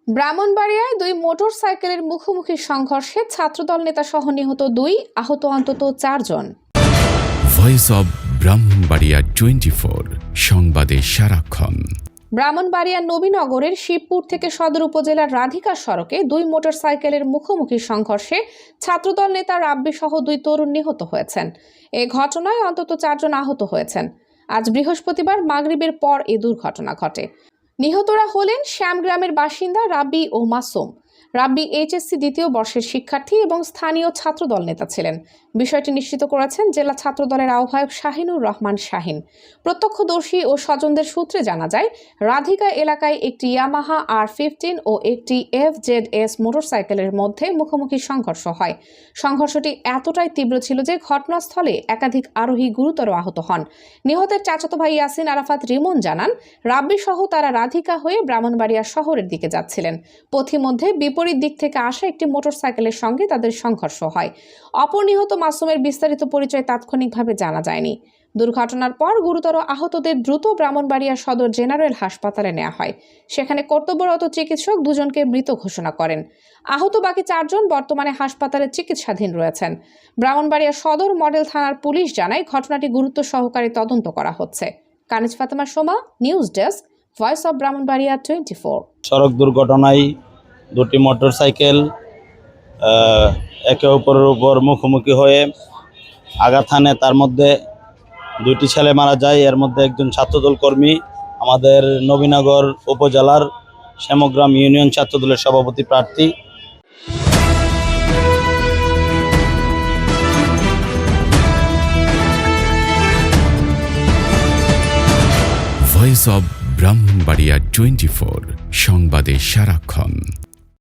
ব্রাহ্মণবাড়িয়ায় দুই মোটরসাইকেলের মুখোমুখি সংঘর্ষে ছাত্রদল নেতা সহ নিহত 2, আহত অন্তত 4 জন। ভয়েস অব ব্রাহ্মণবাড়িয়া 24 সংবাদে সারাক্ষণ। ব্রাহ্মণবাড়িয়ার নবীনগরের শিবপুর থেকে সদর উপজেলার রাধিকা সড়কে দুই মোটরসাইকেলের মুখোমুখি সংঘর্ষে ছাত্রদল নেতা রাব্বি সহ 2 তরুণ নিহত হয়েছেন। এ ঘটনায় অন্তত 4 জন আহত হয়েছেন। আজ বৃহস্পতিবার মাগরিবের পর এ দুর্ঘটনা ঘটে। নিহতরা হলেন শ্যামগ্রামের বাসিন্দা রাব্বি ও মাসুম। রাব্বি এইচএসসি দ্বিতীয় বর্ষের শিক্ষার্থী এবং স্থানীয় ছাত্রদল নেতা ছিলেন। বিষয়টি নিশ্চিত করেছেন জেলা ছাত্রদলের আহ্বায়ক শাহিনুর রহমান শাহিন। প্রত্যক্ষদর্শী ও স্বজনদের সূত্রে জানা যায়, রাধিকা এলাকায় একটি ইয়ামাহা R15 ও একটি FZS মোটরসাইকেলের মধ্যে মুখোমুখি সংঘর্ষ হয়। সংঘর্ষটি এতটাই তীব্র ছিল যে ঘটনাস্থলে একাধিক আরোহী গুরুতর আহত হন। নিহতের চাচাতো ভাই ইয়াসিন আরাফাত রিমন জানান, রাব্বি সহ তারা রাধিকা হয়ে ব্রাহ্মণবাড়িয়া শহরের দিকে যাচ্ছিলেন। পথিমধ্যে বিপরীত দিক থেকে আসা একটি মোটরসাইকেলের সঙ্গে তাদের সংঘর্ষ হয়। অপর নিহত মাসুমের বিস্তারিত পরিচয় তাৎক্ষণিকভাবে জানা যায়নি। দুর্ঘটনার পর গুরুতর আহতদের দ্রুত ব্রাহ্মণবাড়িয়া সদর জেনারেল হাসপাতালে নেওয়া হয়। সেখানে কর্তব্যরত চিকিৎসক 2 জনকে মৃত ঘোষণা করেন। আহত বাকি 4 জন বর্তমানে হাসপাতালে চিকিৎসাধীন রয়েছেন। ব্রাহ্মণবাড়িয়া সদর মডেল থানার পুলিশ জানায়, ঘটনাটি গুরুত্ব সহকারে তদন্ত করা হচ্ছে। Kaniz Fatema Soma, news desk, voice of Brahmanbaria 24। সড়ক দুর্ঘটনায় দুটি মোটরসাইকেল একে অপরের উপর মুখোমুখি হয়ে আঘাত হানে। তার মধ্যে 2টি ছেলে মারা যায়। এর মধ্যে একজন ছাত্রদল কর্মী, আমাদের নবীনগর উপজেলার শ্যামগ্রাম ইউনিয়ন ছাত্রদলের সভাপতি প্রার্থী। ভয়েস অব ব্রাহ্মণবাড়িয়া 24 সংবাদে সারাক্ষণ।